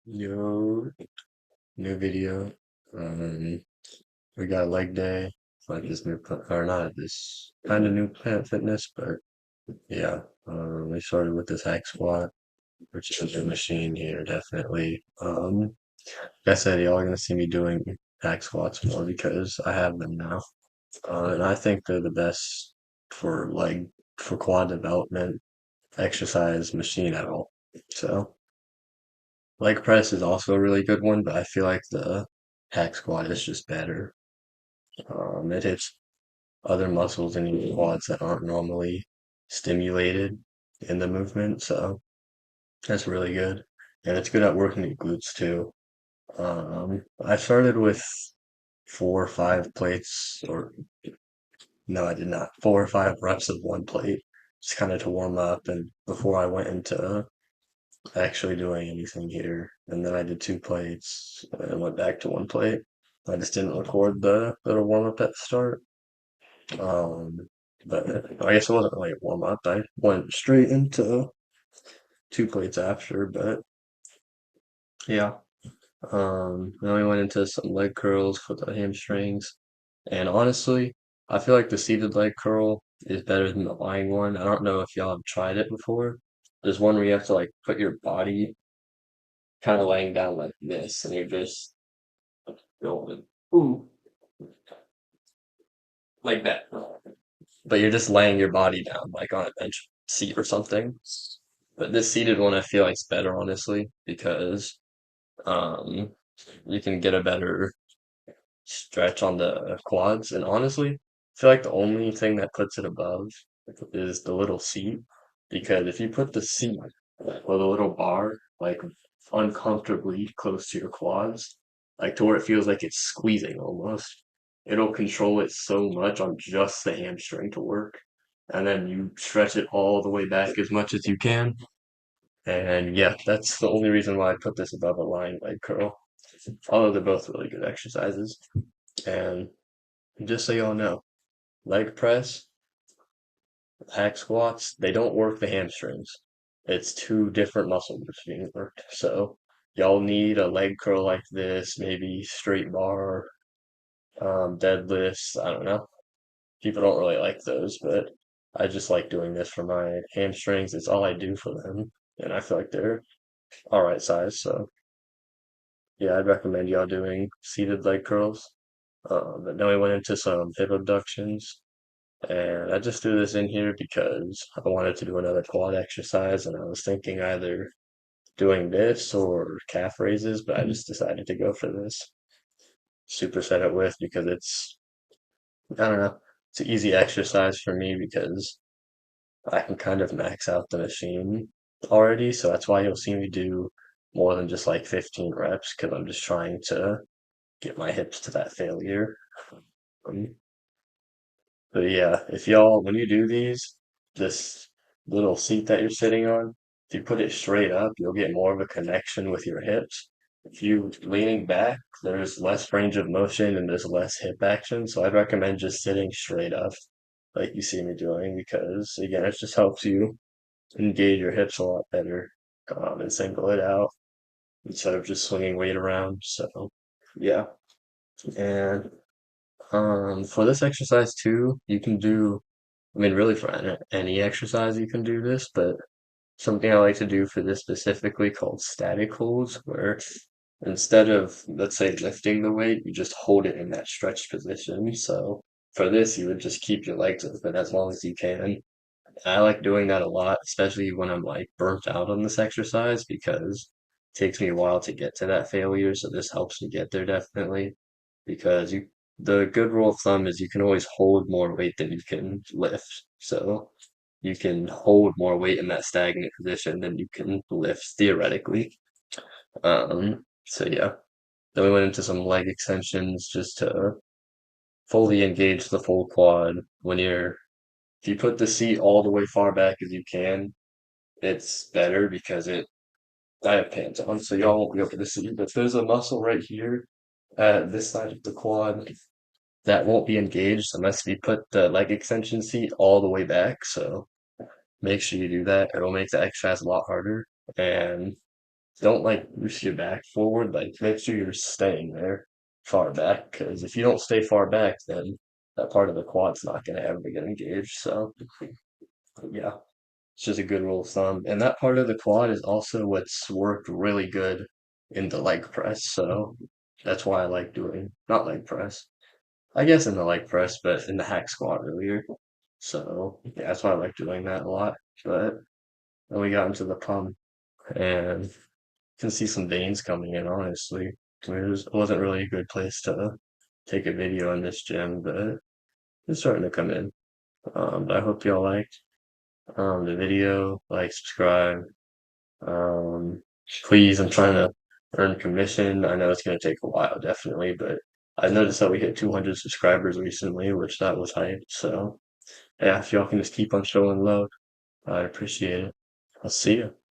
Yo, new video. We got leg day, like this new, or not this kind of new Planet Fitness, but yeah, we started with this hack squat, which is a machine here, definitely. Like I said, y'all are gonna see me doing hack squats more because I have them now, and I think they're the best for for quad development exercise machine at all. So. Leg press is also a really good one, but I feel like the hack squat is just better. It hits other muscles in your quads that aren't normally stimulated in the movement, so that's really good. And it's good at working your glutes too. I started with 4 or 5 plates, or no, I did not. 4 or 5 reps of one plate, just kind of to warm up, and before I went into actually doing anything here. And then I did 2 plates and went back to one plate. I just didn't record the little warm up at the start. Um, but I guess it wasn't really a warm up. I went straight into 2 plates after, but yeah. Then we went into some leg curls for the hamstrings. And honestly, I feel like the seated leg curl is better than the lying one. I don't know if y'all have tried it before. There's one where you have to like put your body kind of laying down like this, and you're just going, ooh, like that. But you're just laying your body down, like on a bench seat or something. But this seated one, I feel like is better, honestly, because um, you can get a better stretch on the quads. And honestly, I feel like the only thing that puts it above is the little seat, because if you put the seat or the little bar like uncomfortably close to your quads, like to where it feels like it's squeezing almost, it'll control it so much on just the hamstring to work. And then you stretch it all the way back as much as you can. And yeah, that's the only reason why I put this above a lying leg curl. Although they're both really good exercises. And just so y'all know, leg press, hack squats, they don't work the hamstrings. It's two different muscle groups being worked. So y'all need a leg curl like this, maybe straight bar, deadlifts. I don't know. People don't really like those, but I just like doing this for my hamstrings. It's all I do for them, and I feel like they're all right size. So yeah, I'd recommend y'all doing seated leg curls. But then we went into some hip abductions. And I just threw this in here because I wanted to do another quad exercise, and I was thinking either doing this or calf raises, but I just decided to go for this superset it with because I don't know, it's an easy exercise for me because I can kind of max out the machine already. So that's why you'll see me do more than just like 15 reps because I'm just trying to get my hips to that failure. Um, But yeah, if y'all, when you do these, this little seat that you're sitting on, if you put it straight up, you'll get more of a connection with your hips. If you leaning back, there's less range of motion and there's less hip action. So I'd recommend just sitting straight up, like you see me doing, because again, it just helps you engage your hips a lot better, and single it out instead of just swinging weight around. So yeah, and for this exercise too, you can do. I mean, really for any exercise you can do this, but something I like to do for this specifically called static holds, where instead of, let's say, lifting the weight, you just hold it in that stretched position. So for this, you would just keep your legs open as long as you can. I like doing that a lot, especially when I'm like burnt out on this exercise because it takes me a while to get to that failure. So this helps me get there definitely because the good rule of thumb is you can always hold more weight than you can lift. So you can hold more weight in that stagnant position than you can lift theoretically. So yeah. Then we went into some leg extensions just to fully engage the full quad. If you put the seat all the way far back as you can, it's better because I have pants on, so y'all won't be able to see, but there's a muscle right here at this side of the quad that won't be engaged unless we put the leg extension seat all the way back. So make sure you do that. It'll make the exercise a lot harder. And don't like push your back forward. Like make sure you're staying there far back, because if you don't stay far back, then that part of the quad's not going to ever get engaged. So yeah, it's just a good rule of thumb. And that part of the quad is also what's worked really good in the leg press. So that's why I like doing not leg press. I guess in the leg press, but in the hack squat earlier. So yeah, that's why I like doing that a lot. But then we got into the pump and can see some veins coming in, honestly. It wasn't really a good place to take a video in this gym, but it's starting to come in. But I hope y'all liked the video. Like, subscribe. Um, please, I'm trying to earn commission. I know it's going to take a while, definitely, but I noticed that we hit 200 subscribers recently, which that was hype. So, yeah, if y'all can just keep on showing love, I'd appreciate it. I'll see you.